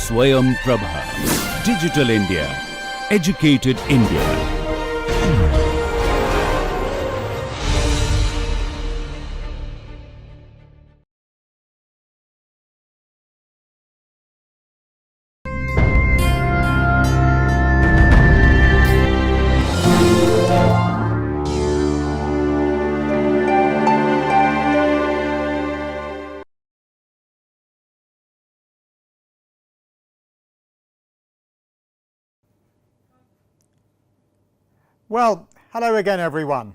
SwayamPrabha. Digital India. Educated India. Well, hello again, everyone.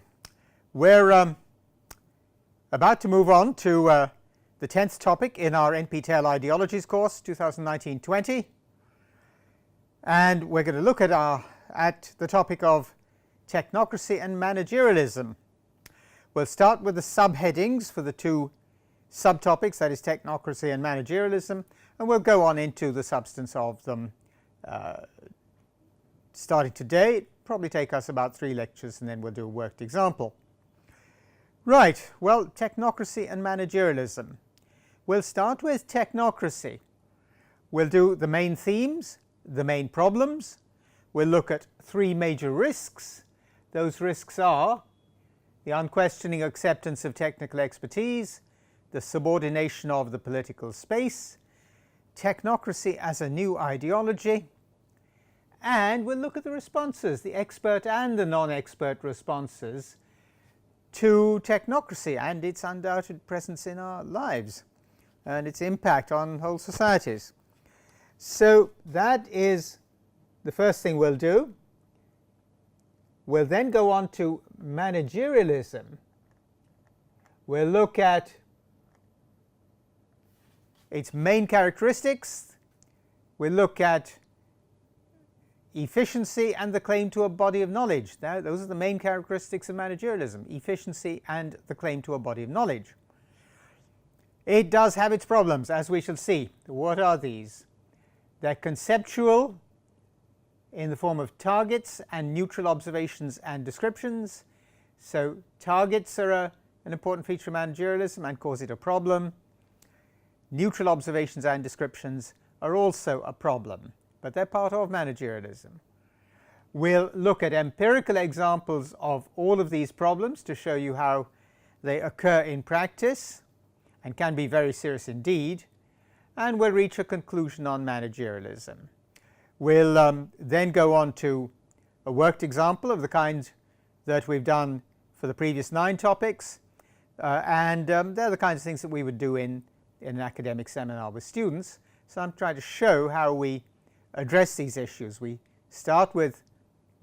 We're about to move on to the 10th topic in our NPTEL Ideologies course, 2019-20. And we're going to look at the topic of technocracy and managerialism. We'll start with the subheadings for the two subtopics, that is technocracy and managerialism, and we'll go on into the substance of them starting today. It'll probably take us about 3 lectures, and then we'll do a worked example. Right, well, technocracy and managerialism. We'll start with technocracy. We'll do the main themes, the main problems. We'll look at 3 major risks. Those risks are the unquestioning acceptance of technical expertise, the subordination of the political space, technocracy as a new ideology, and we'll look at the responses, the expert and the non-expert responses to technocracy and its undoubted presence in our lives and its impact on whole societies. So that is the first thing we'll do. We'll then go on to managerialism. We'll look at its main characteristics. We'll look at efficiency and the claim to a body of knowledge. Now, those are the main characteristics of managerialism: efficiency and the claim to a body of knowledge. It does have its problems, as we shall see. What are these? They're conceptual in the form of targets and neutral observations and descriptions. So targets are an important feature of managerialism and cause it a problem. Neutral observations and descriptions are also a problem, but they're part of managerialism. We'll look at empirical examples of all of these problems to show you how they occur in practice and can be very serious indeed, and we'll reach a conclusion on managerialism. We'll then go on to a worked example of the kind that we've done for the previous 9 topics, and they're the kinds of things that we would do in an academic seminar with students. So I'm trying to show how we address these issues. We start with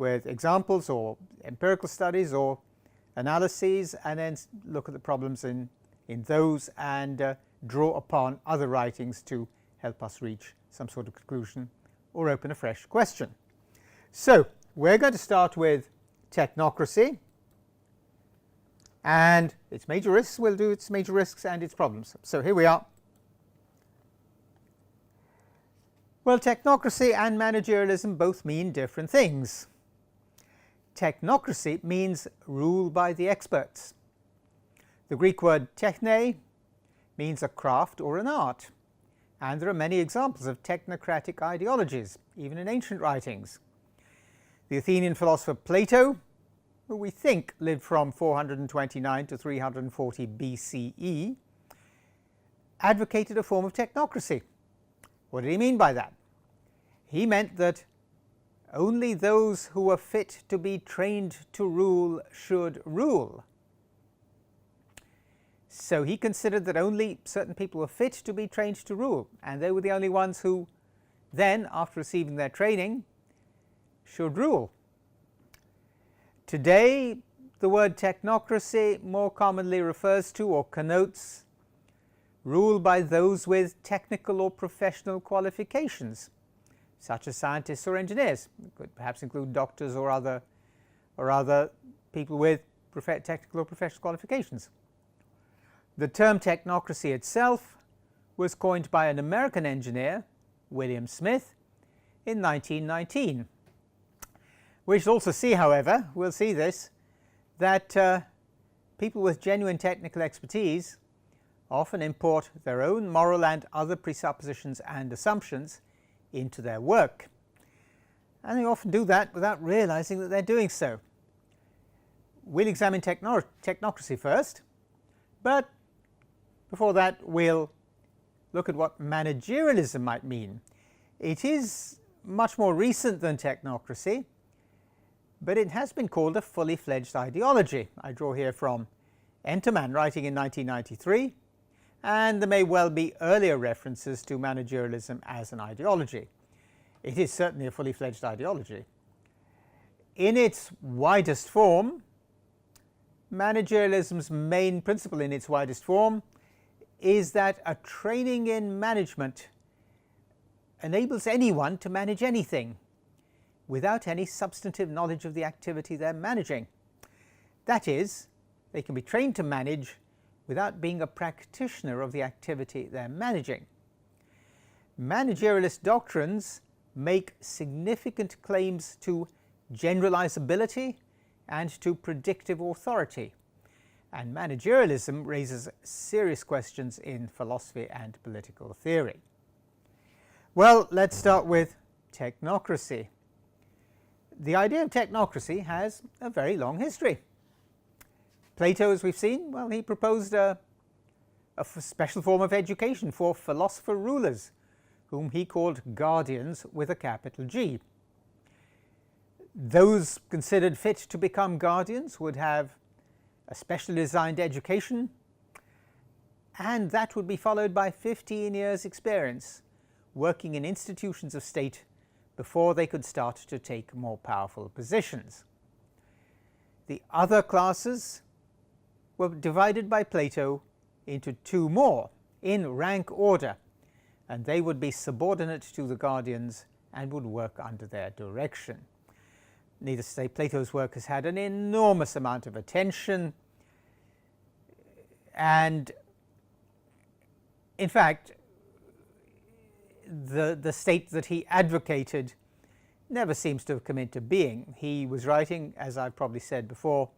examples or empirical studies or analyses, and then look at the problems in those and draw upon other writings to help us reach some sort of conclusion or open a fresh question. So we're going to start with technocracy and its major risks. We'll do its major risks and its problems. So here we are. Well, technocracy and managerialism both mean different things. Technocracy means rule by the experts. The Greek word techne means a craft or an art, and there are many examples of technocratic ideologies, even in ancient writings. The Athenian philosopher Plato, who we think lived from 429 to 340 BCE, advocated a form of technocracy. What did he mean by that? He meant that only those who were fit to be trained to rule should rule. So he considered that only certain people were fit to be trained to rule, and they were the only ones who then, after receiving their training, should rule. Today, the word technocracy more commonly refers to or connotes rule by those with technical or professional qualifications, such as scientists or engineers. It could perhaps include doctors or other people with technical or professional qualifications. The term technocracy itself was coined by an American engineer, William Smith, in 1919. We should also see, however, we'll see this, that people with genuine technical expertise often import their own moral and other presuppositions and assumptions into their work. And they often do that without realizing that they're doing so. We'll examine technocracy first, but before that we'll look at what managerialism might mean. It is much more recent than technocracy, but it has been called a fully fledged ideology. I draw here from Enterman, writing in 1993, and there may well be earlier references to managerialism as an ideology. It is certainly a fully fledged ideology. In its widest form, managerialism's main principle in its widest form is that a training in management enables anyone to manage anything without any substantive knowledge of the activity they're managing. That is, they can be trained to manage without being a practitioner of the activity they're managing. Managerialist doctrines make significant claims to generalizability and to predictive authority, and managerialism raises serious questions in philosophy and political theory. Well, let's start with technocracy. The idea of technocracy has a very long history. Plato, as we've seen, well, he proposed a special form of education for philosopher rulers, whom he called guardians with a capital G. Those considered fit to become guardians would have a specially designed education, and that would be followed by 15 years' experience working in institutions of state before they could start to take more powerful positions. The other classes were divided by Plato into two more in rank order, and they would be subordinate to the guardians and would work under their direction. Needless to say, Plato's work has had an enormous amount of attention, and in fact the state that he advocated never seems to have come into being. He was writing, as I've probably said before,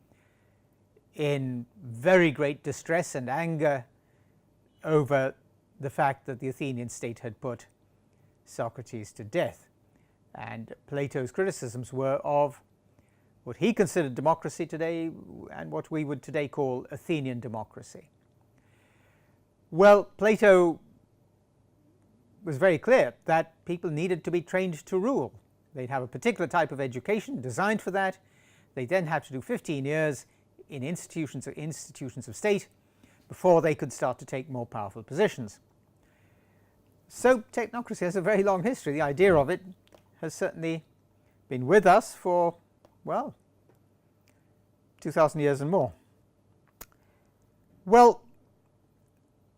in very great distress and anger over the fact that the Athenian state had put Socrates to death, and Plato's criticisms were of what he considered democracy today and what we would today call Athenian democracy. Well, Plato was very clear that people needed to be trained to rule. They'd have a particular type of education designed for that. They then have to do 15 years in institutions of state before they could start to take more powerful positions. So technocracy has a very long history. The idea of it has certainly been with us for, well, 2,000 years and more. Well,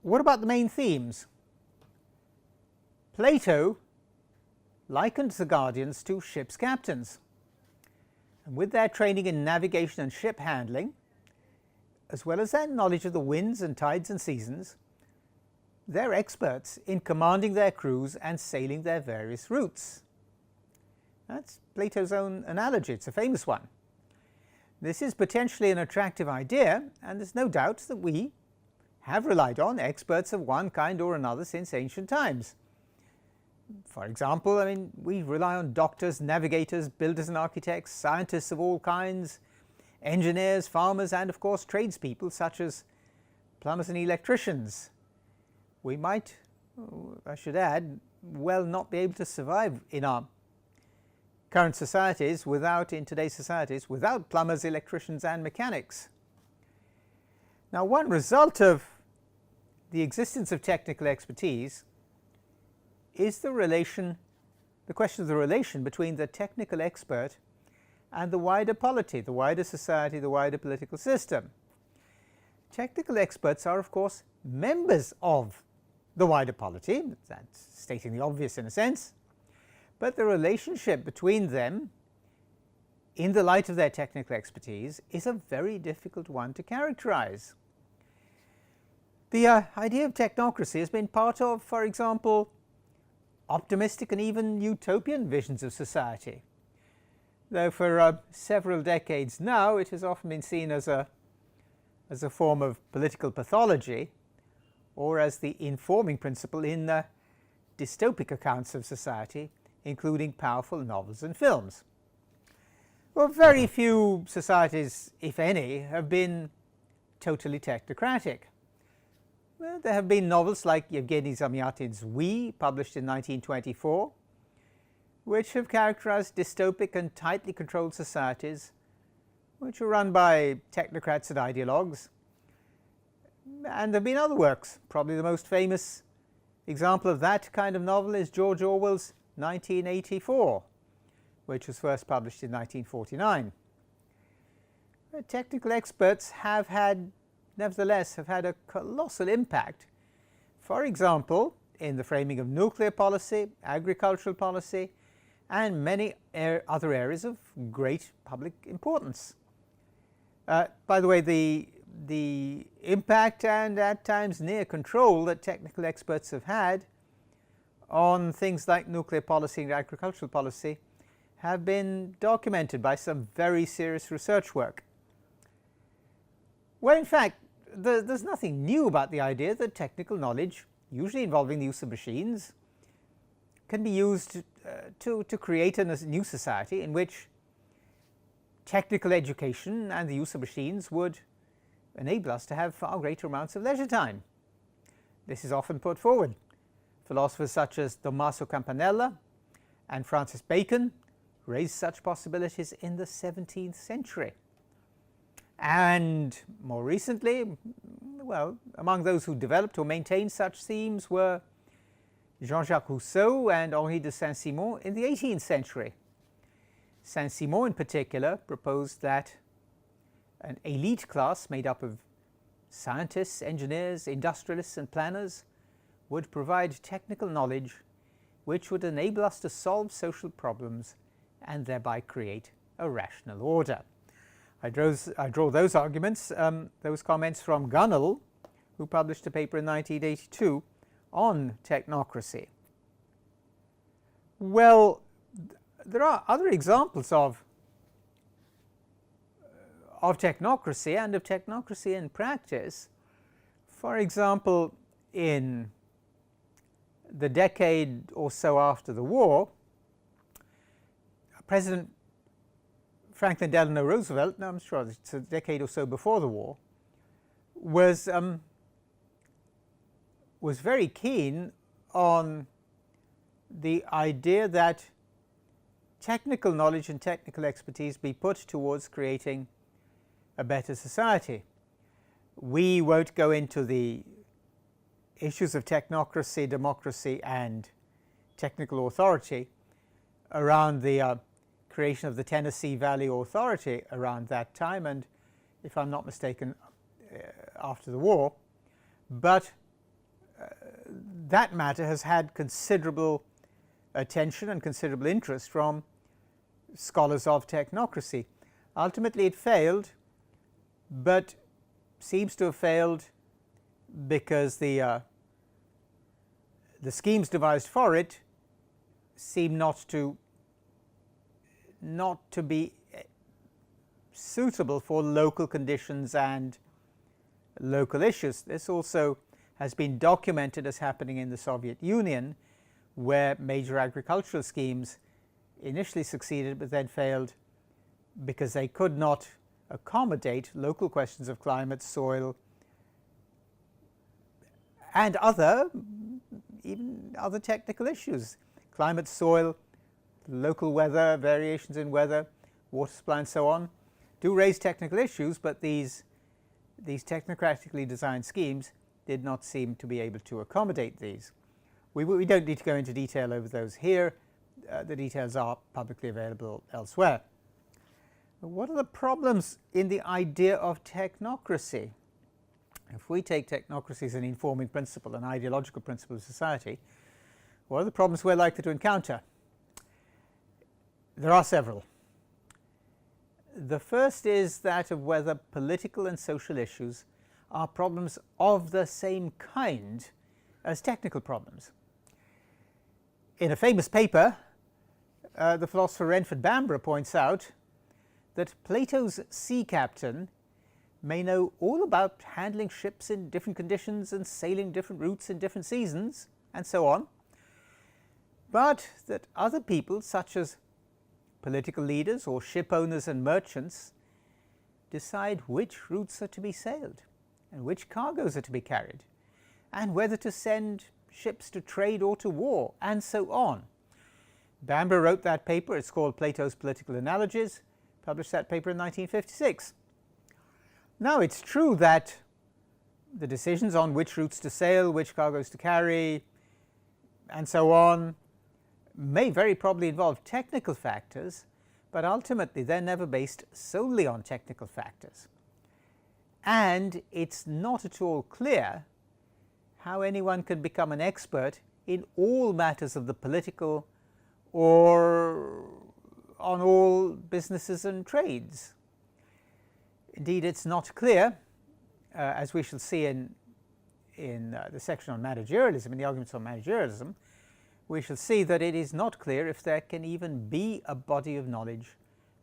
what about the main themes? Plato likened the guardians to ship's captains, and with their training in navigation and ship handling, as well as their knowledge of the winds and tides and seasons, they're experts in commanding their crews and sailing their various routes. That's Plato's own analogy. It's a famous one. This is potentially an attractive idea, and there's no doubt that we have relied on experts of one kind or another since ancient times. For example, I mean, we rely on doctors, navigators, builders and architects, scientists of all kinds, engineers, farmers, and of course tradespeople such as plumbers and electricians. We might, I should add, well not be able to survive in our current societies in today's societies, without plumbers, electricians and mechanics. Now, one result of the existence of technical expertise is the question of the relation between the technical expert and the wider polity, the wider society, the wider political system. Technical experts are, of course, members of the wider polity. That's stating the obvious in a sense, but the relationship between them in the light of their technical expertise is a very difficult one to characterize. The idea of technocracy has been part of, for example, optimistic and even utopian visions of society, though for several decades now it has often been seen as a form of political pathology, or as the informing principle in dystopic accounts of society, including powerful novels and films. Well, very few societies, if any, have been totally technocratic. Well, there have been novels like Yevgeny Zamyatin's We, published in 1924, which have characterized dystopic and tightly controlled societies which are run by technocrats and ideologues. And there have been other works. Probably the most famous example of that kind of novel is George Orwell's 1984, which was first published in 1949. Technical experts nevertheless have had a colossal impact, for example, in the framing of nuclear policy, agricultural policy, and many other areas of great public importance. By the way, the impact and at times near control that technical experts have had on things like nuclear policy and agricultural policy have been documented by some very serious research work. Well, in fact, there's nothing new about the idea that technical knowledge, usually involving the use of machines, can be used to create a new society in which technical education and the use of machines would enable us to have far greater amounts of leisure time. This is often put forward. Philosophers such as Tommaso Campanella and Francis Bacon raised such possibilities in the 17th century. And more recently, well, among those who developed or maintained such themes were Jean-Jacques Rousseau and Henri de Saint-Simon in the 18th century. Saint-Simon in particular proposed that an elite class made up of scientists, engineers, industrialists and planners would provide technical knowledge which would enable us to solve social problems and thereby create a rational order. I draw those arguments, those comments from Gunnell, who published a paper in 1982 on technocracy. Well, there are other examples of technocracy and of technocracy in practice. For example, in the decade or so after the war, President Franklin Delano Roosevelt, no, I'm sure it's a decade or so before the war, was very keen on the idea that technical knowledge and technical expertise be put towards creating a better society. We won't go into the issues of technocracy, democracy, and technical authority around the creation of the Tennessee Valley Authority around that time, and if I'm not mistaken, after the war. But that matter has had considerable attention and considerable interest from scholars of technocracy. Ultimately it failed, but seems to have failed because the schemes devised for it seem not to be suitable for local conditions and local issues. This also has been documented as happening in the Soviet Union, where major agricultural schemes initially succeeded but then failed because they could not accommodate local questions of climate, soil, and even other technical issues. Climate, soil, local weather, variations in weather, water supply and so on do raise technical issues, but these technocratically designed schemes did not seem to be able to accommodate these. We don't need to go into detail over those here. The details are publicly available elsewhere. What are the problems in the idea of technocracy? If we take technocracy as an informing principle, an ideological principle of society, what are the problems we're likely to encounter? There are several. The first is that of whether political and social issues are problems of the same kind as technical problems. In a famous paper, the philosopher Renford Bamborough points out that Plato's sea captain may know all about handling ships in different conditions and sailing different routes in different seasons and so on, but that other people, such as political leaders or ship owners and merchants, decide which routes are to be sailed and which cargoes are to be carried, and whether to send ships to trade or to war, and so on. Bamber wrote that paper. It's called Plato's Political Analogies, published that paper in 1956. Now, it's true that the decisions on which routes to sail, which cargoes to carry, and so on, may very probably involve technical factors, but ultimately they're never based solely on technical factors. And it's not at all clear how anyone can become an expert in all matters of the political or on all businesses and trades. Indeed, it's not clear, as we shall see in the section on managerialism, in the arguments on managerialism, we shall see that it is not clear if there can even be a body of knowledge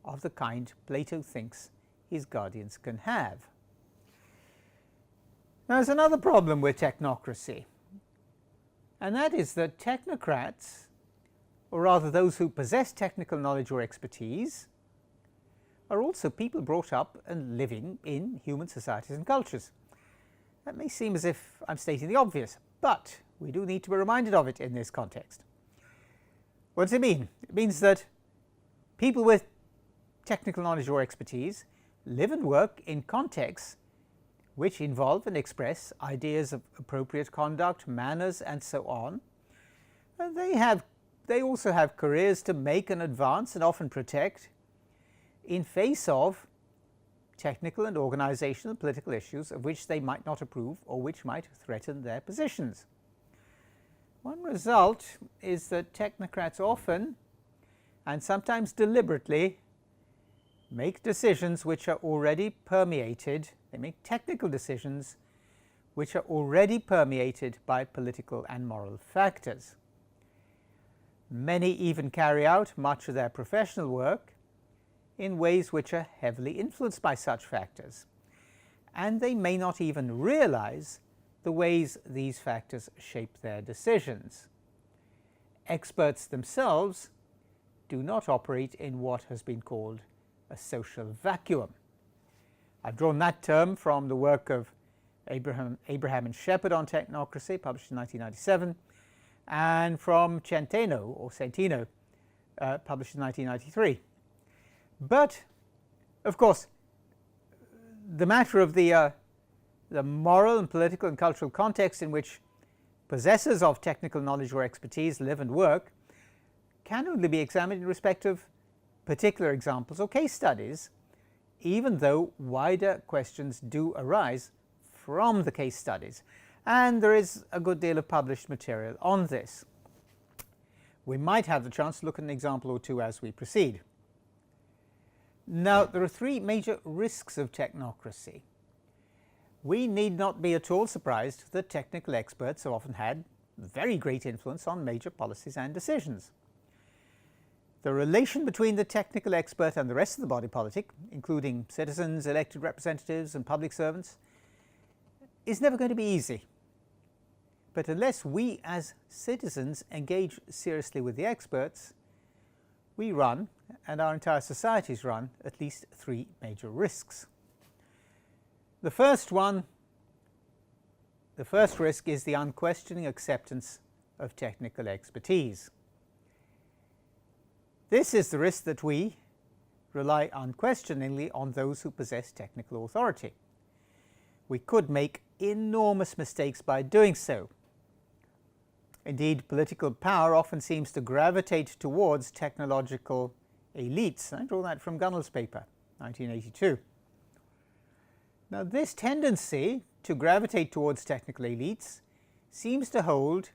of the kind Plato thinks his guardians can have. Now, there's another problem with technocracy, and that is that technocrats, or rather those who possess technical knowledge or expertise, are also people brought up and living in human societies and cultures. That may seem as if I'm stating the obvious, but we do need to be reminded of it in this context. What does it mean? It means that people with technical knowledge or expertise live and work in contexts which involve and express ideas of appropriate conduct, manners, and so on. And they also have careers to make and advance and often protect in face of technical and organizational political issues of which they might not approve or which might threaten their positions. One result is that technocrats often, and sometimes deliberately, make decisions which are already permeated. They make technical decisions which are already permeated by political and moral factors. Many even carry out much of their professional work in ways which are heavily influenced by such factors, and they may not even realize the ways these factors shape their decisions. Experts themselves do not operate in what has been called a social vacuum. I've drawn that term from the work of Abraham and Shepard on technocracy, published in 1997, and from Centeno, published in 1993. But, of course, the matter of the moral and political and cultural context in which possessors of technical knowledge or expertise live and work can only be examined in respect of particular examples or case studies, even though wider questions do arise from the case studies. And there is a good deal of published material on this. We might have the chance to look at an example or two as we proceed. Now, there are three major risks of technocracy. We need not be at all surprised that technical experts have often had very great influence on major policies and decisions. The relation between the technical expert and the rest of the body politic, including citizens, elected representatives, and public servants, is never going to be easy. But unless we as citizens engage seriously with the experts, we run, and our entire societies run, at least three major risks. The first risk is the unquestioning acceptance of technical expertise. This is the risk that we rely unquestioningly on those who possess technical authority. We could make enormous mistakes by doing so. Indeed, political power often seems to gravitate towards technological elites. I draw that from Gunnell's paper, 1982. Now, this tendency to gravitate towards technical elites seems to hold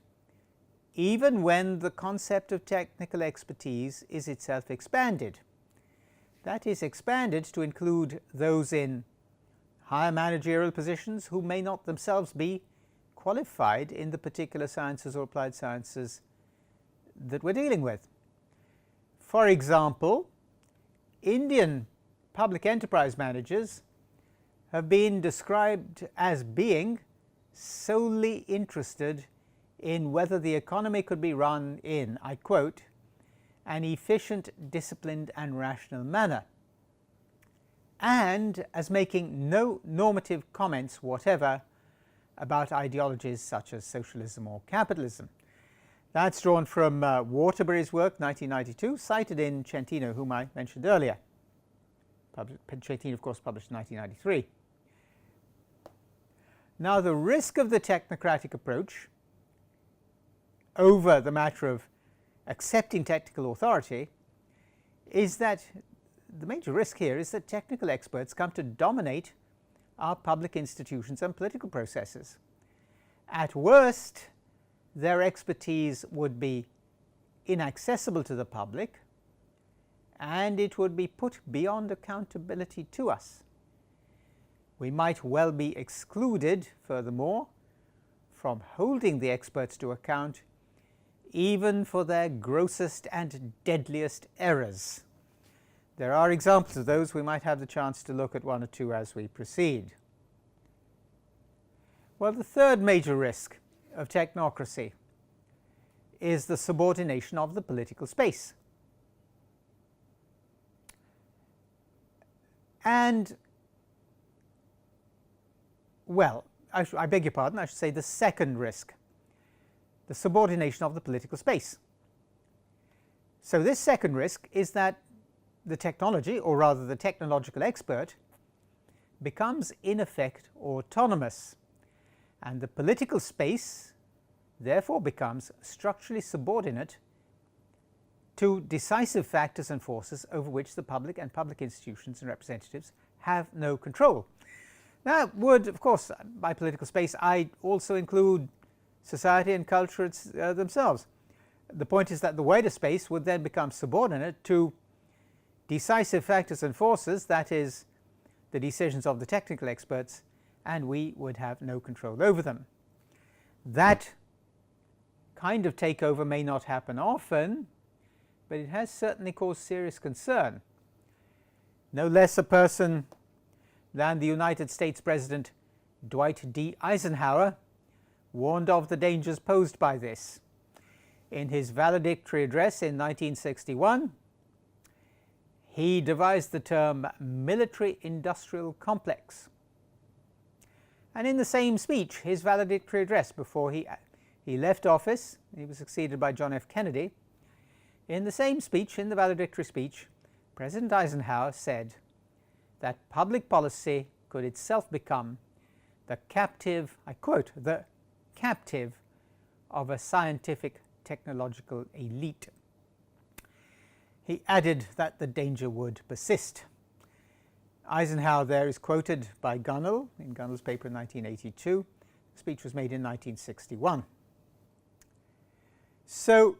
even when the concept of technical expertise is itself expanded. That is, expanded to include those in higher managerial positions who may not themselves be qualified in the particular sciences or applied sciences that we're dealing with. For example, Indian public enterprise managers have been described as being solely interested in whether the economy could be run in, I quote, an efficient, disciplined and rational manner, and as making no normative comments whatever about ideologies such as socialism or capitalism. That's drawn from Waterbury's work, 1992, cited in Centino, whom I mentioned earlier. Centino, of course, published in 1993. Now, the risk of the technocratic approach over the matter of accepting technical authority is that the major risk here is that technical experts come to dominate our public institutions and political processes. At worst, their expertise would be inaccessible to the public, and it would be put beyond accountability to us. We might well be excluded, furthermore, from holding the experts to account even for their grossest and deadliest errors. There are examples of those. We might have the chance to look at one or two as we proceed. Well, the third major risk of technocracy is the subordination of the political space. And, well, I beg your pardon, I should say the second risk, the subordination of the political space. So this second risk is that the technology, or rather the technological expert, becomes in effect autonomous, and the political space therefore becomes structurally subordinate to decisive factors and forces over which the public and public institutions and representatives have no control. That would, of course, by political space, I also include society and culture themselves. The point is that the wider space would then become subordinate to decisive factors and forces, that is, the decisions of the technical experts, and we would have no control over them. That kind of takeover may not happen often, but it has certainly caused serious concern. No less a person than the United States President Dwight D. Eisenhower warned of the dangers posed by this. In his valedictory address in 1961, he devised the term military-industrial complex. And in the same speech, his valedictory address before he left office, he was succeeded by John F. Kennedy, in the same speech, in the valedictory speech, President Eisenhower said that public policy could itself become the captive, I quote, the captive of a scientific technological elite. He added that the danger would persist. Eisenhower there is quoted by Gunnell in Gunnell's paper in 1982. The speech was made in 1961. So,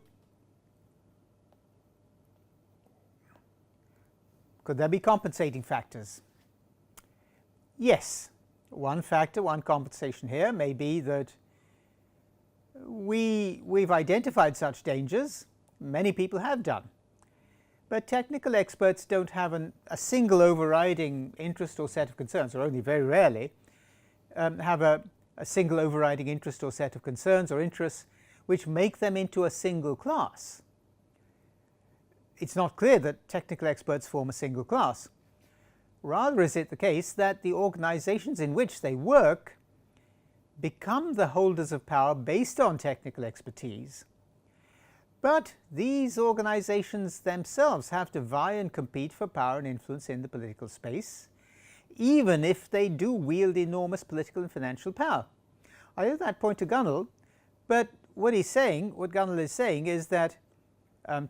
could there be compensating factors? Yes. One factor, one compensation here may be that we've identified such dangers. Many people have done. But technical experts don't have a single overriding interest or set of concerns, or only very rarely have a single overriding interest or set of concerns or interests which make them into a single class. It's not clear that technical experts form a single class. Rather is it the case that the organizations in which they work become the holders of power based on technical expertise. But these organizations themselves have to vie and compete for power and influence in the political space, even if they do wield enormous political and financial power. I owe that point to Gunnell, but what Gunnell is saying is that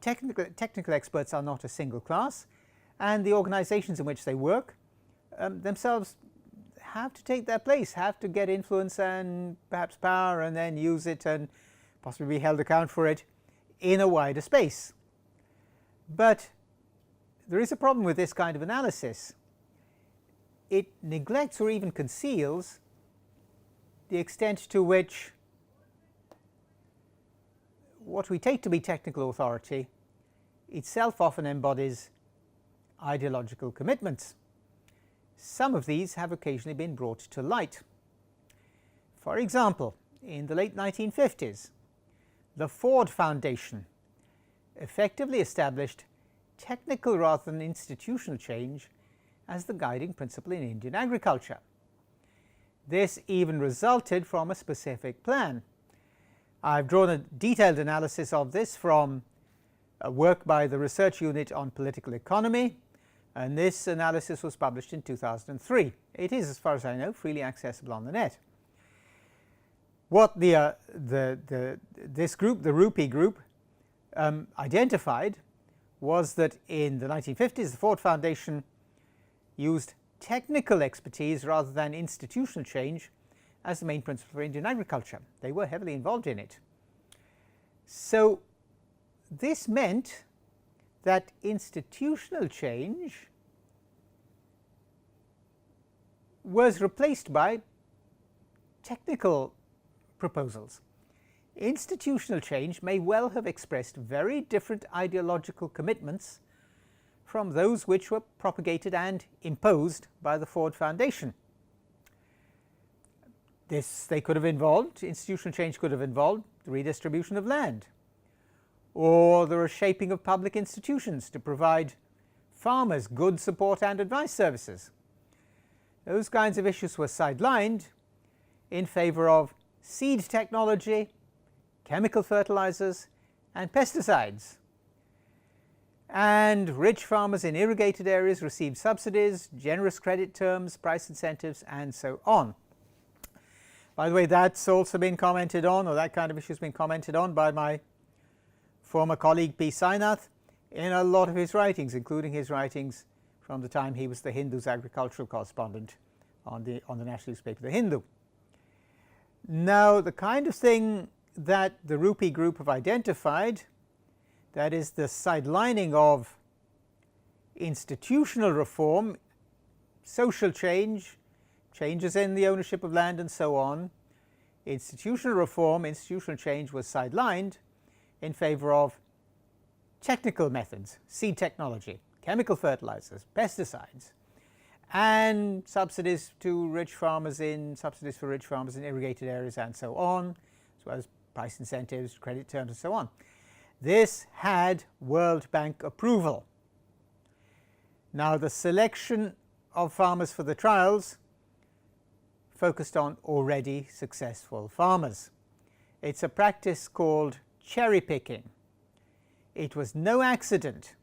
technical experts are not a single class, and the organizations in which they work themselves have to take their place, have to get influence and perhaps power, and then use it and possibly be held account for it in a wider space. But there is a problem with this kind of analysis. It neglects or even conceals the extent to which what we take to be technical authority itself often embodies ideological commitments. Some of these have occasionally been brought to light. For example, in the late 1950s, the Ford Foundation effectively established technical rather than institutional change as the guiding principle in Indian agriculture. This even resulted from a specific plan. I've drawn a detailed analysis of this from a work by the Research Unit on Political Economy, and this analysis was published in 2003. It is, as far as I know, freely accessible on the net. What this group, the Rupee Group, identified was that in the 1950s the Ford Foundation used technical expertise rather than institutional change as the main principle for Indian agriculture. They were heavily involved in it. So this meant that institutional change was replaced by technical proposals. Institutional change may well have expressed very different ideological commitments from those which were propagated and imposed by the Ford Foundation. They could have involved, institutional change could have involved the redistribution of land, or the reshaping of public institutions to provide farmers good support and advice services. Those kinds of issues were sidelined in favor of seed technology, chemical fertilizers, and pesticides. And rich farmers in irrigated areas received subsidies, generous credit terms, price incentives, and so on. By the way, that's also been commented on, or that kind of issue has been commented on by my former colleague P. Sainath in a lot of his writings, including his writings from the time he was the Hindu's agricultural correspondent on the national newspaper The Hindu. Now, the kind of thing that the Rupee Group have identified, that is the sidelining of institutional reform, social change, changes in the ownership of land and so on, institutional reform, institutional change was sidelined in favor of technical methods, seed technology, chemical fertilizers, pesticides, and subsidies for rich farmers in irrigated areas and so on, as well as price incentives, credit terms, and so on. This had World Bank approval. Now, the selection of farmers for the trials focused on already successful farmers. It's a practice called cherry picking. It was no accident,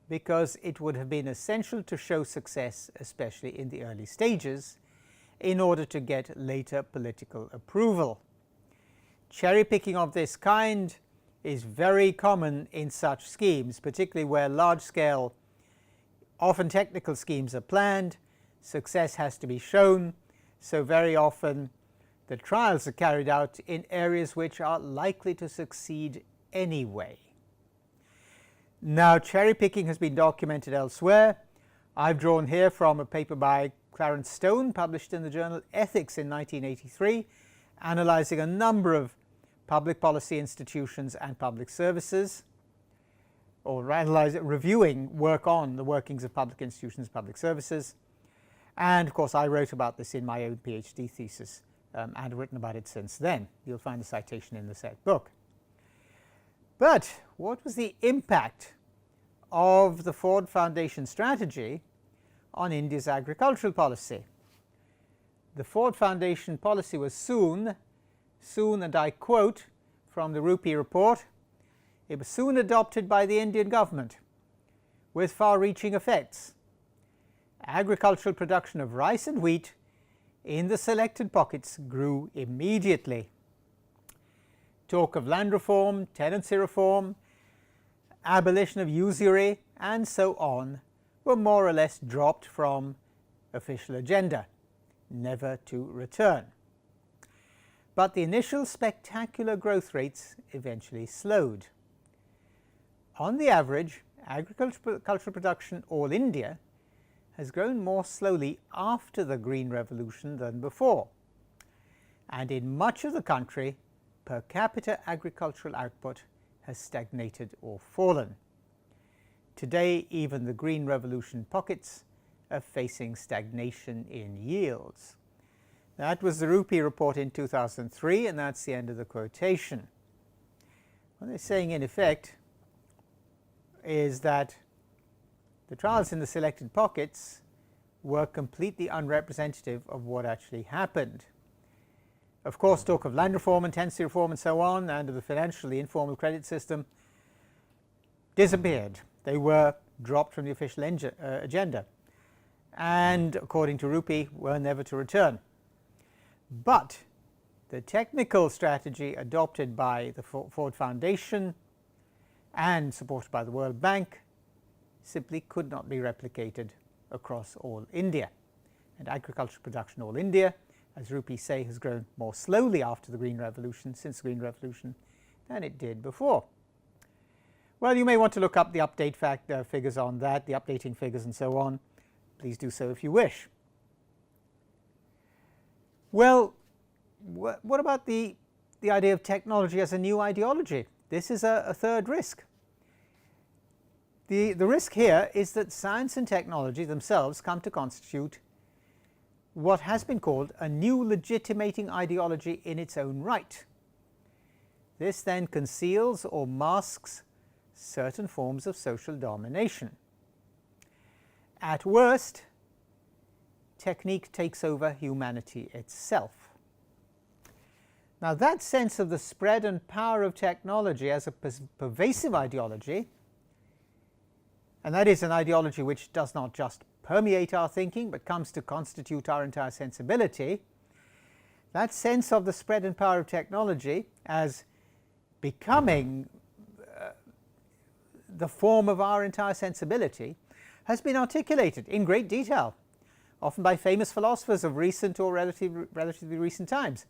because it would have been essential to show success, especially in the early stages, in order to get later political approval. Cherry picking of this kind is very common in such schemes, particularly where large-scale, often technical schemes are planned. Success has to be shown, so very often the trials are carried out in areas which are likely to succeed anyway. Now, cherry picking has been documented elsewhere. I've drawn here from a paper by Clarence Stone published in the journal Ethics in 1983, analyzing a number of public policy institutions and public services, or reviewing work on the workings of public institutions and public services. And of course I wrote about this in my own PhD thesis and have written about it since then. You'll find the citation in the said book. But what was the impact of the Ford Foundation strategy on India's agricultural policy? The Ford Foundation policy was soon, and I quote from the Rupee report, it was soon adopted by the Indian government with far-reaching effects. Agricultural production of rice and wheat in the selected pockets grew immediately. Talk of land reform, tenancy reform, abolition of usury, and so on were more or less dropped from official agenda, never to return. But the initial spectacular growth rates eventually slowed. On the average, agricultural production all India has grown more slowly after the Green Revolution than before, and in much of the country per capita agricultural output has stagnated or fallen. Today, even the Green Revolution pockets are facing stagnation in yields. That was the Rupee report in 2003, and that's the end of the quotation. What they're saying in effect is that the trials in the selected pockets were completely unrepresentative of what actually happened. Of course, talk of land reform and tenancy reform and so on, and of the financially informal credit system disappeared. They were dropped from the official agenda, and according to Rupi, were never to return. But the technical strategy adopted by the Ford Foundation and supported by the World Bank simply could not be replicated across all India. And agricultural production all India, as Rupi say, has grown more slowly after the Green Revolution, since the Green Revolution, than it did before. Well, you may want to look up the update figures on that, the updating figures and so on. Please do so if you wish. Well, what about the idea of technology as a new ideology? This is a third risk. The risk here is that science and technology themselves come to constitute what has been called a new legitimating ideology in its own right. This then conceals or masks certain forms of social domination. At worst, technique takes over humanity itself. Now, that sense of the spread and power of technology as a pervasive ideology, and that is an ideology which does not just permeate our thinking but comes to constitute our entire sensibility, that sense of the spread and power of technology as becoming the form of our entire sensibility has been articulated in great detail, often by famous philosophers of recent or relatively recent times.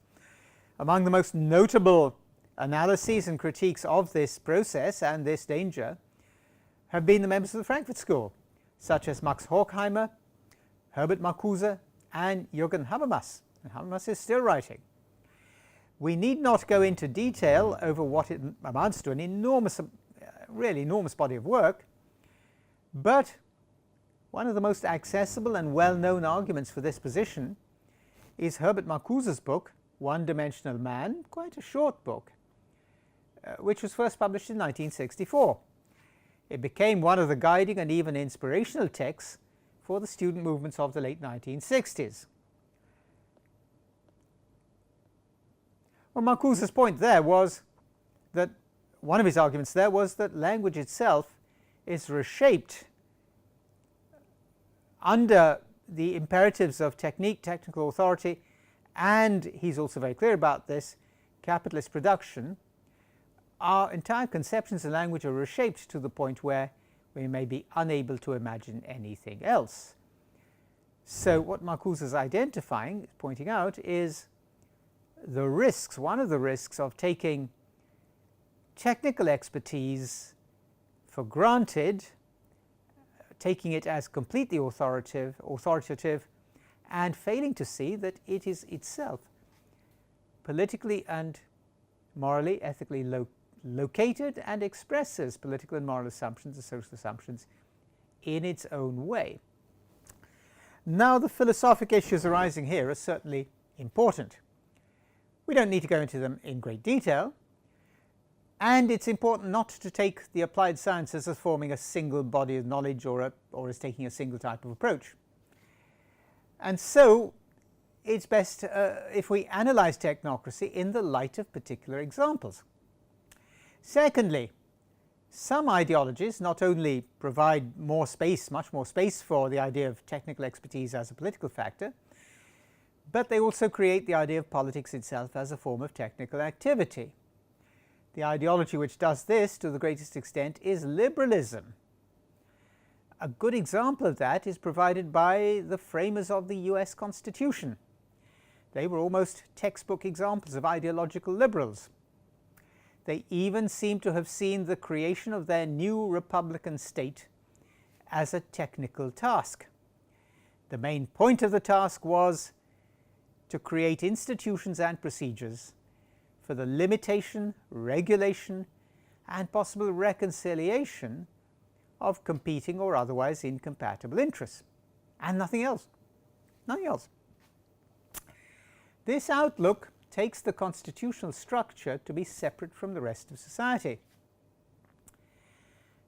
Among the most notable analyses and critiques of this process and this danger have been the members of the Frankfurt School, such as Max Horkheimer, Herbert Marcuse, and Jürgen Habermas. And Habermas is still writing. We need not go into detail over what it amounts to, an enormous, really enormous body of work, but one of the most accessible and well-known arguments for this position is Herbert Marcuse's book, One-Dimensional Man, quite a short book, which was first published in 1964. It became one of the guiding and even inspirational texts for the student movements of the late 1960s. Well, Marcuse's point there was that one of his arguments there was that language itself is reshaped under the imperatives of technique, technical authority, and he's also very clear about this, capitalist production. Our entire conceptions of language are reshaped to the point where we may be unable to imagine anything else. So what Marcuse is identifying, pointing out, is the risks, one of the risks of taking technical expertise for granted, taking it as completely authoritative, and failing to see that it is itself politically and morally, ethically located and expresses political and moral assumptions and social assumptions in its own way. Now, the philosophic issues arising here are certainly important. We don't need to go into them in great detail, and it's important not to take the applied sciences as forming a single body of knowledge or as taking a single type of approach. And so it's best if we analyze technocracy in the light of particular examples. Secondly, some ideologies not only provide more space, much more space for the idea of technical expertise as a political factor, but they also create the idea of politics itself as a form of technical activity. The ideology which does this to the greatest extent is liberalism. A good example of that is provided by the framers of the US Constitution. They were almost textbook examples of ideological liberals. They even seem to have seen the creation of their new republican state as a technical task. The main point of the task was to create institutions and procedures for the limitation, regulation, and possible reconciliation of competing or otherwise incompatible interests, and nothing else. Nothing else. This outlook takes the constitutional structure to be separate from the rest of society.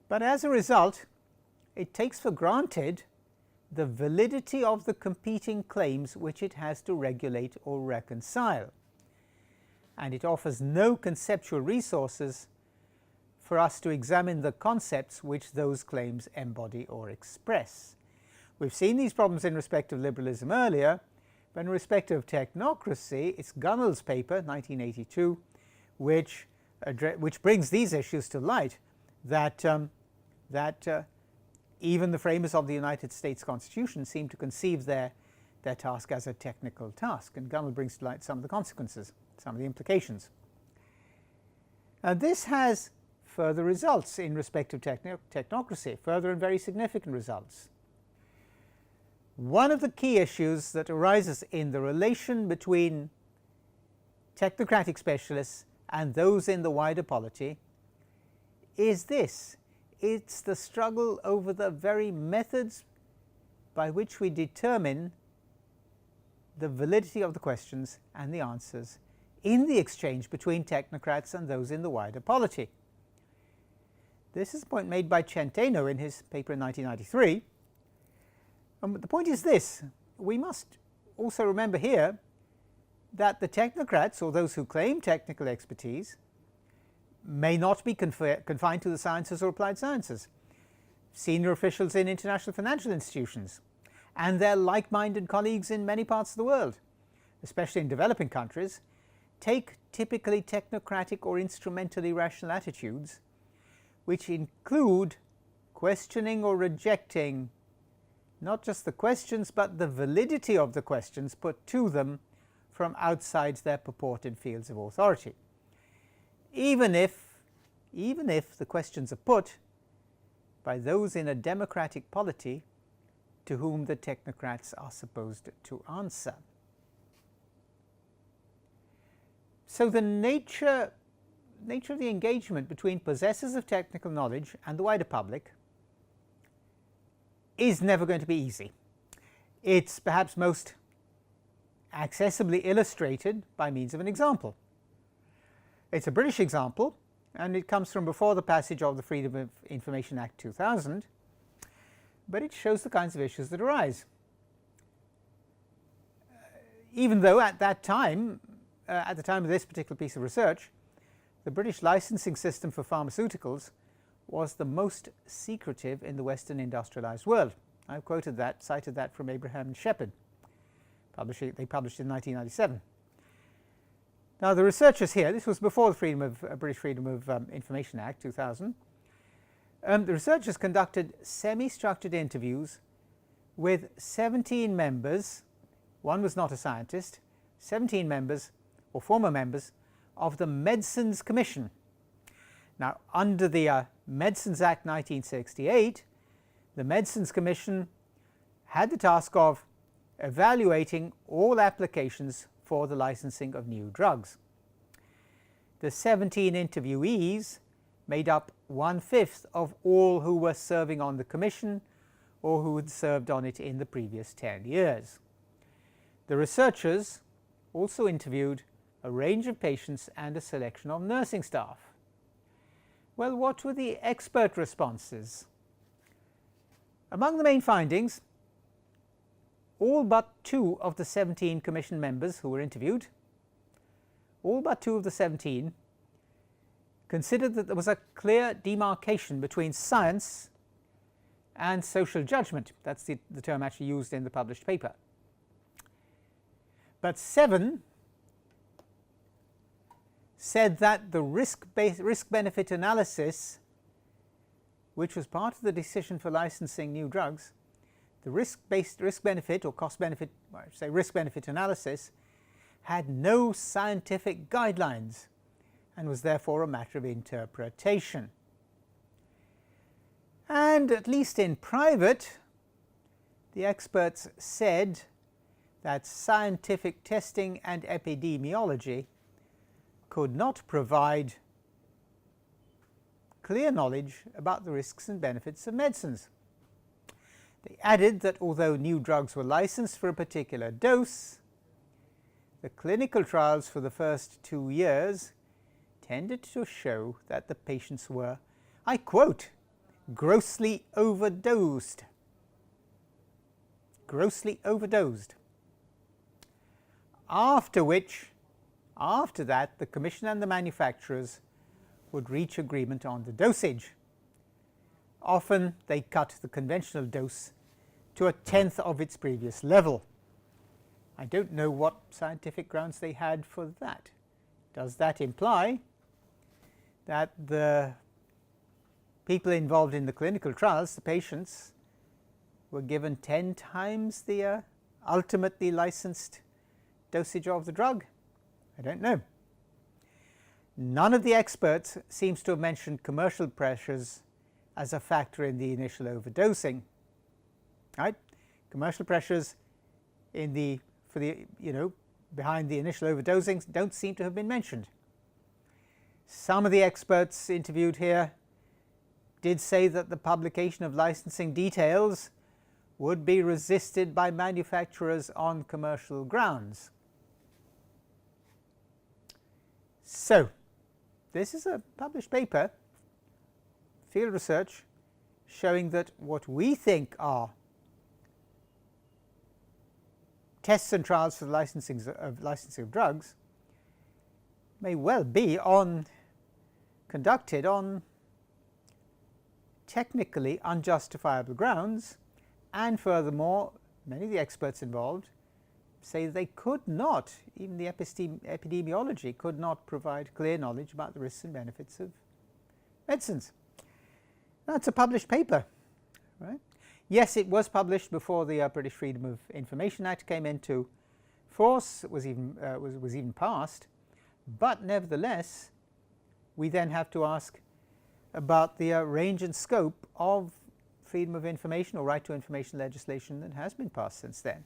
But as a result, it takes for granted the validity of the competing claims which it has to regulate or reconcile, and it offers no conceptual resources for us to examine the concepts which those claims embody or express. We've seen these problems in respect of liberalism earlier, but in respect of technocracy, it's Gunnell's paper, 1982, which brings these issues to light, that even the framers of the United States Constitution seem to conceive their task as a technical task, and Gunnell brings to light some of the consequences, some of the implications. This has further results in respect of technocracy, further and very significant results. One of the key issues that arises in the relation between technocratic specialists and those in the wider polity is this: it's the struggle over the very methods by which we determine the validity of the questions and the answers in the exchange between technocrats and those in the wider polity. This is a point made by Centeno in his paper in 1993. The point is this: we must also remember here that the technocrats, or those who claim technical expertise, may not be confined to the sciences or applied sciences. Senior officials in international financial institutions and their like-minded colleagues in many parts of the world, especially in developing countries, take typically technocratic or instrumentally rational attitudes, which include questioning or rejecting not just the questions but the validity of the questions put to them from outside their purported fields of authority, even if the questions are put by those in a democratic polity to whom the technocrats are supposed to answer. So the nature of the engagement between possessors of technical knowledge and the wider public is never going to be easy. It's perhaps most accessibly illustrated by means of an example. It's a British example, and it comes from before the passage of the Freedom of Information Act 2000, but it shows the kinds of issues that arise. Even though at that time, at the time of this particular piece of research, the British licensing system for pharmaceuticals was the most secretive in the Western industrialized world. I've cited that from Abraham Shepard. They published in 1997. Now the researchers here, this was before the British Freedom of Information Act 2000, the researchers conducted semi-structured interviews with 17 members, one was not a scientist, 17 members or former members of the Medicines Commission. Now under the Medicines Act 1968, the Medicines Commission had the task of evaluating all applications for the licensing of new drugs. The 17 interviewees made up 1/5 of all who were serving on the commission or who had served on it in the previous 10 years. The researchers also interviewed a range of patients and a selection of nursing staff. Well, what were the expert responses? Among the main findings, all but 2 of the 17 commission members who were interviewed, all but 2 of the 17 considered that there was a clear demarcation between science and social judgment. That's the term actually used in the published paper. But 7 said that the risk-benefit analysis, which was part of the decision for licensing new drugs, the risk-benefit or cost-benefit, risk-benefit analysis had no scientific guidelines and was therefore a matter of interpretation. And at least in private, the experts said that scientific testing and epidemiology could not provide clear knowledge about the risks and benefits of medicines. They added that although new drugs were licensed for a particular dose, the clinical trials for the first 2 years tended to show that the patients were, I quote, grossly overdosed. Grossly overdosed. After that, the Commission and the manufacturers would reach agreement on the dosage. Often they cut the conventional dose to 1/10 of its previous level. I don't know what scientific grounds they had for that. Does that imply that the people involved in the clinical trials, the patients, were given 10 times the ultimately licensed dosage of the drug? I don't know. None of the experts seems to have mentioned commercial pressures as a factor in the initial overdosing. Right? Commercial pressures behind the initial overdosing don't seem to have been mentioned. Some of the experts interviewed here did say that the publication of licensing details would be resisted by manufacturers on commercial grounds. So, this is a published paper, field research, showing that what we think are tests and trials for the licensing of drugs may well be conducted on technically unjustifiable grounds, and furthermore, many of the experts involved say they could not, even the epidemiology could not provide clear knowledge about the risks and benefits of medicines. That's a published paper, right? Yes, it was published before the British Freedom of Information Act came into force, was even passed, but nevertheless, we then have to ask about the range and scope of freedom of information or right to information legislation that has been passed since then.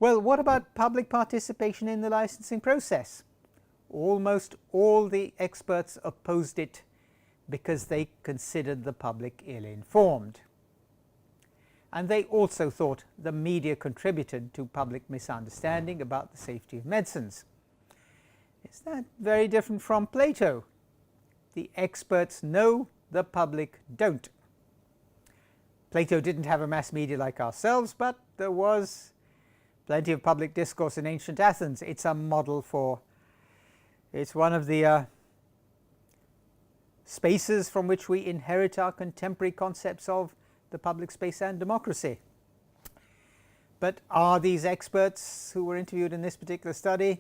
Well, what about public participation in the licensing process? Almost all the experts opposed it because they considered the public ill-informed. And they also thought the media contributed to public misunderstanding about the safety of medicines. Is that very different from Plato? The experts know, the public don't. Plato didn't have a mass media like ourselves, but there was plenty of public discourse in ancient Athens. It's a model for, it's one of the spaces from which we inherit our contemporary concepts of the public space and democracy. But are these experts who were interviewed in this particular study,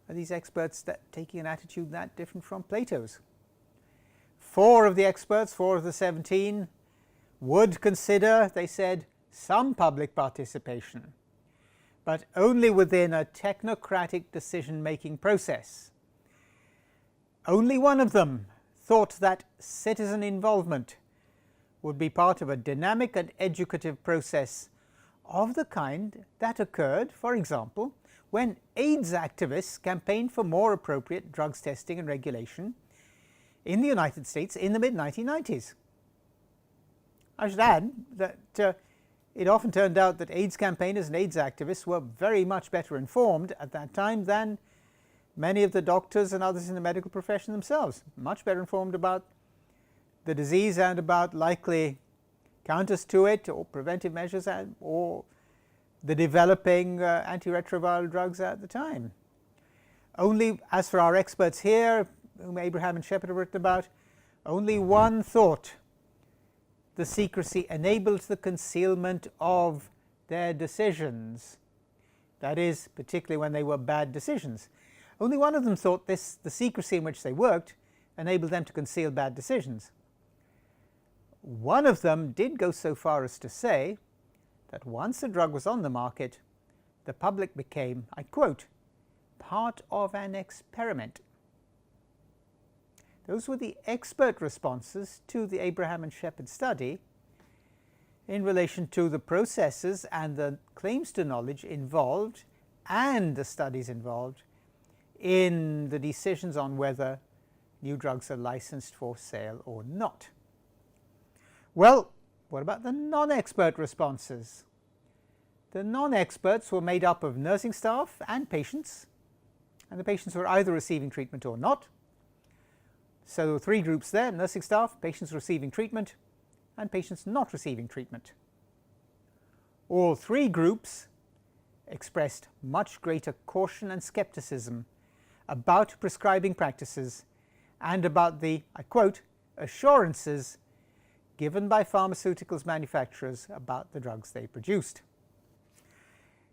are these experts taking an attitude that different from Plato's? 4 of the experts, 4 of the 17, would consider, they said, some public participation, but only within a technocratic decision-making process. Only one of them thought that citizen involvement would be part of a dynamic and educative process of the kind that occurred, for example, when AIDS activists campaigned for more appropriate drugs testing and regulation in the United States in the mid-1990s. I should add that it often turned out that AIDS campaigners and AIDS activists were very much better informed at that time than many of the doctors and others in the medical profession themselves, much better informed about the disease and about likely counters to it or preventive measures or the developing antiretroviral drugs at the time. Only, as for our experts here, whom Abraham and Shepard have written about, only one thought the secrecy enabled the concealment of their decisions, that is, particularly when they were bad decisions. Only one of them thought the secrecy in which they worked enabled them to conceal bad decisions. One of them did go so far as to say that once the drug was on the market, the public became, I quote, part of an experiment. Those were the expert responses to the Abraham and Shepard study in relation to the processes and the claims to knowledge involved and the studies involved in the decisions on whether new drugs are licensed for sale or not. Well, what about the non-expert responses? The non-experts were made up of nursing staff and patients, and the patients were either receiving treatment or not. So there were three groups there: nursing staff, patients receiving treatment, and patients not receiving treatment. All three groups expressed much greater caution and skepticism about prescribing practices and about the, I quote, assurances given by pharmaceuticals manufacturers about the drugs they produced.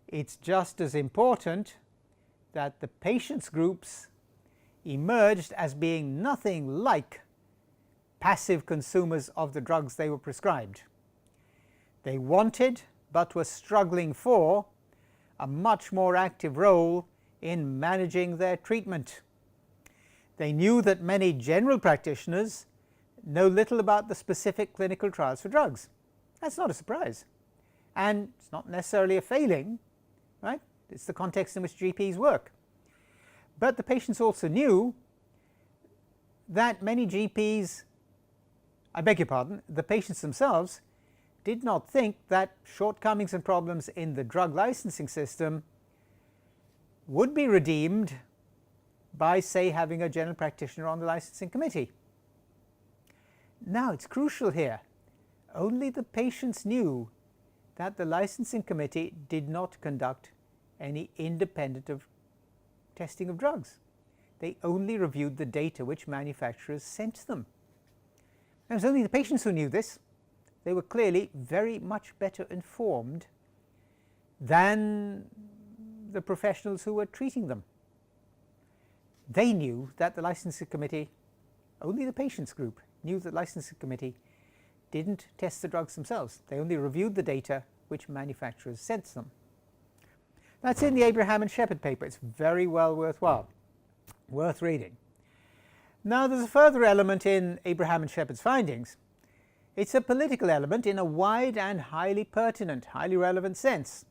It's just as important that the patients groups emerged as being nothing like passive consumers of the drugs they were prescribed. They wanted, but were struggling for, a much more active role in managing their treatment. They knew that many general practitioners know little about the specific clinical trials for drugs. That's not a surprise, and it's not necessarily a failing, right? It's the context in which GPs work. But the patients also knew that many GPs, I beg your pardon, the patients themselves did not think that shortcomings and problems in the drug licensing system would be redeemed by, say, having a general practitioner on the licensing committee. Now, it's crucial here. Only the patients knew that the licensing committee did not conduct any independent testing of drugs. They only reviewed the data which manufacturers sent them. It was only the patients who knew this. They were clearly very much better informed than the professionals who were treating them. They knew that the licensing committee, only the patients group knew that the licensing committee didn't test the drugs themselves. They only reviewed the data which manufacturers sent them. That's in the Abraham and Shepard paper. It's very well worth reading. Now, there's a further element in Abraham and Shepard's findings. It's a political element in a wide and highly pertinent, highly relevant sense.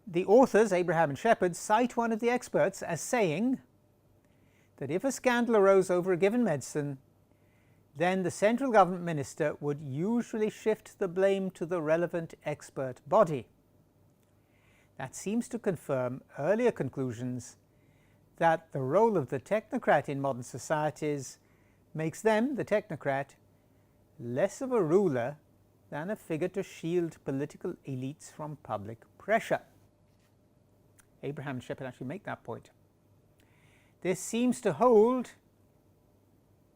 The authors, Abraham and Shepard, cite one of the experts as saying that if a scandal arose over a given medicine, then the central government minister would usually shift the blame to the relevant expert body. That seems to confirm earlier conclusions that the role of the technocrat in modern societies makes them, the technocrat, less of a ruler than a figure to shield political elites from public pressure. Abraham and Shepard actually make that point. This seems to hold,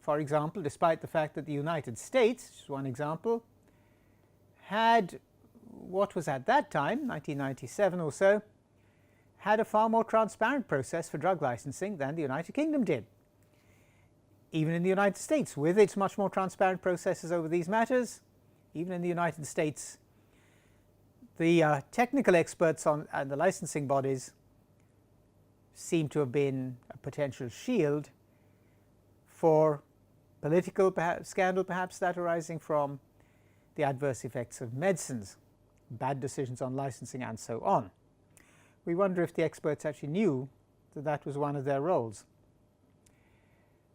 for example, despite the fact that the United States, just one example, had what was at that time, 1997 or so, had a far more transparent process for drug licensing than the United Kingdom did. Even in the United States, with its much more transparent processes over these matters, even in the United States, the technical experts and the licensing bodies seem to have been a potential shield for political scandal, perhaps that arising from the adverse effects of medicines, bad decisions on licensing, and so on. We wonder if the experts actually knew that that was one of their roles.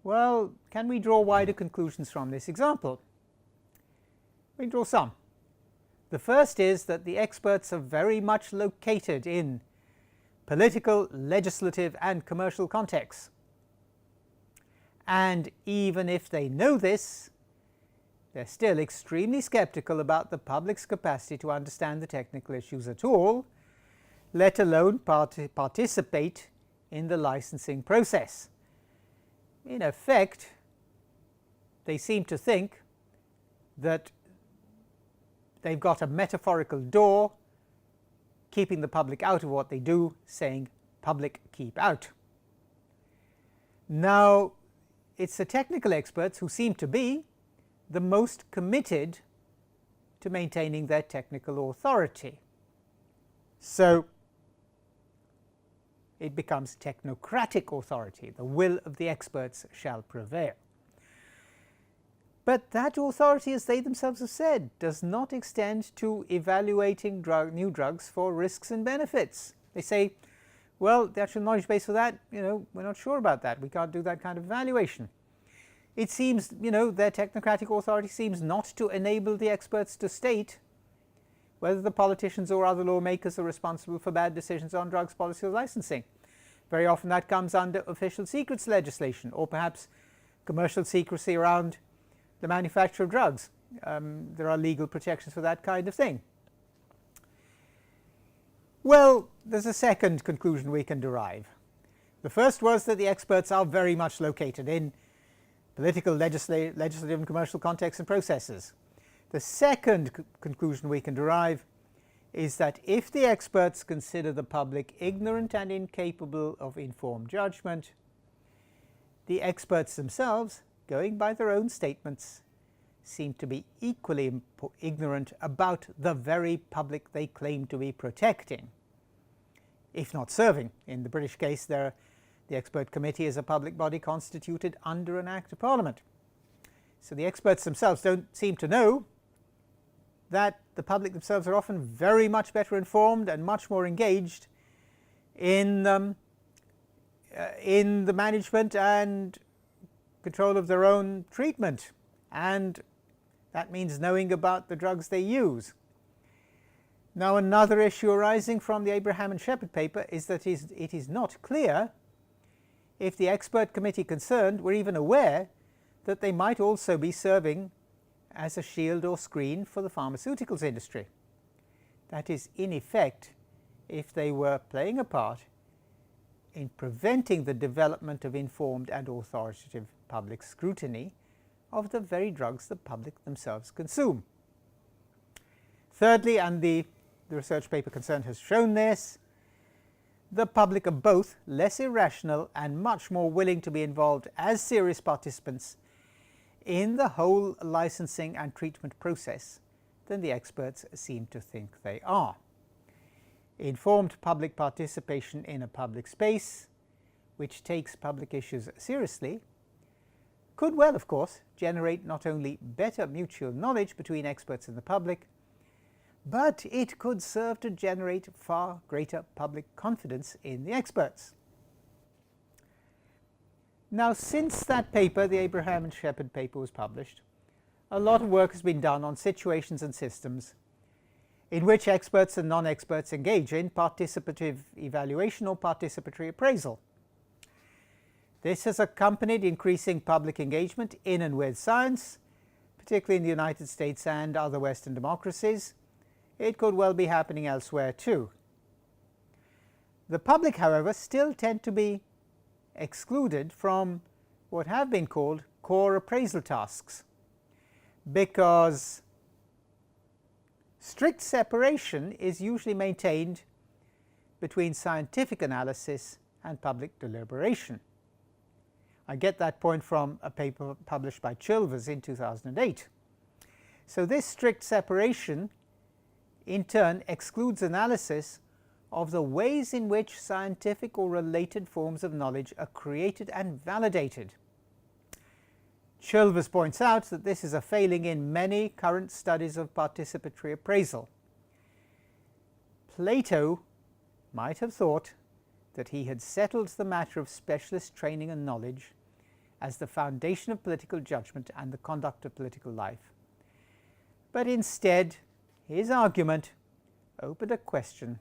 Well, can we draw wider conclusions from this example? We can draw some. The first is that the experts are very much located in political, legislative, and commercial contexts. And even if they know this, they're still extremely skeptical about the public's capacity to understand the technical issues at all, let alone participate in the licensing process. In effect, they seem to think that they've got a metaphorical door keeping the public out of what they do, saying, "Public, keep out." Now, it's the technical experts who seem to be the most committed to maintaining their technical authority. So it becomes technocratic authority. The will of the experts shall prevail. But that authority, as they themselves have said, does not extend to evaluating new drugs for risks and benefits. They say, well, the actual knowledge base for that, we're not sure about that. We can't do that kind of evaluation. It seems, their technocratic authority seems not to enable the experts to state whether the politicians or other lawmakers are responsible for bad decisions on drugs policy or licensing. Very often that comes under official secrets legislation, or perhaps commercial secrecy around the manufacture of drugs. There are legal protections for that kind of thing. Well, there's a second conclusion we can derive. The first was that the experts are very much located in political, legislative and commercial contexts and processes. The second conclusion we can derive is that if the experts consider the public ignorant and incapable of informed judgment, the experts themselves, going by their own statements, seem to be equally ignorant about the very public they claim to be protecting, if not serving. In the British case, the expert committee is a public body constituted under an Act of Parliament. So the experts themselves don't seem to know that the public themselves are often very much better informed and much more engaged in the management and control of their own treatment, and that means knowing about the drugs they use. Now, another issue arising from the Abraham and Shepherd paper is that it is not clear if the expert committee concerned were even aware that they might also be serving as a shield or screen for the pharmaceuticals industry. That is, in effect, if they were playing a part in preventing the development of informed and authoritative public scrutiny of the very drugs the public themselves consume. Thirdly, and the research paper concerned has shown this, the public are both less irrational and much more willing to be involved as serious participants in the whole licensing and treatment process than the experts seem to think they are. Informed public participation in a public space, which takes public issues seriously, could well, of course, generate not only better mutual knowledge between experts and the public, but it could serve to generate far greater public confidence in the experts. Now, since that paper, the Abraham and Shepherd paper, was published, a lot of work has been done on situations and systems in which experts and non-experts engage in participative evaluation or participatory appraisal. This has accompanied increasing public engagement in and with science, particularly in the United States and other Western democracies. It could well be happening elsewhere too. The public, however, still tend to be excluded from what have been called core appraisal tasks, because strict separation is usually maintained between scientific analysis and public deliberation. I get that point from a paper published by Chilvers in 2008. So this strict separation in turn excludes analysis of the ways in which scientific or related forms of knowledge are created and validated. Chilvers points out that this is a failing in many current studies of participatory appraisal. Plato might have thought that he had settled the matter of specialist training and knowledge as the foundation of political judgment and the conduct of political life. But instead, his argument opened a question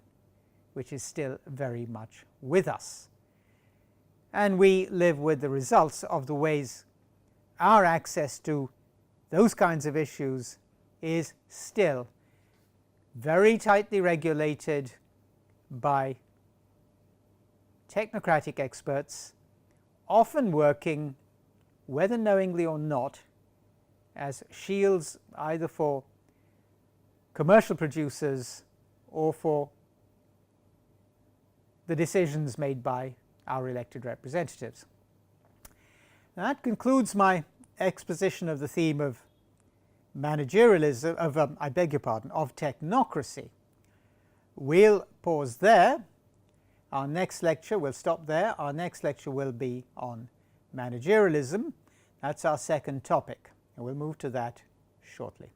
which is still very much with us. And we live with the results of the ways our access to those kinds of issues is still very tightly regulated by technocratic experts, often working, whether knowingly or not, as shields either for commercial producers or for the decisions made by our elected representatives. Now, that concludes my exposition of the theme of managerialism, of technocracy. We'll pause there. Our next lecture, we'll stop there. Our next lecture will be on managerialism. That's our second topic, and we'll move to that shortly.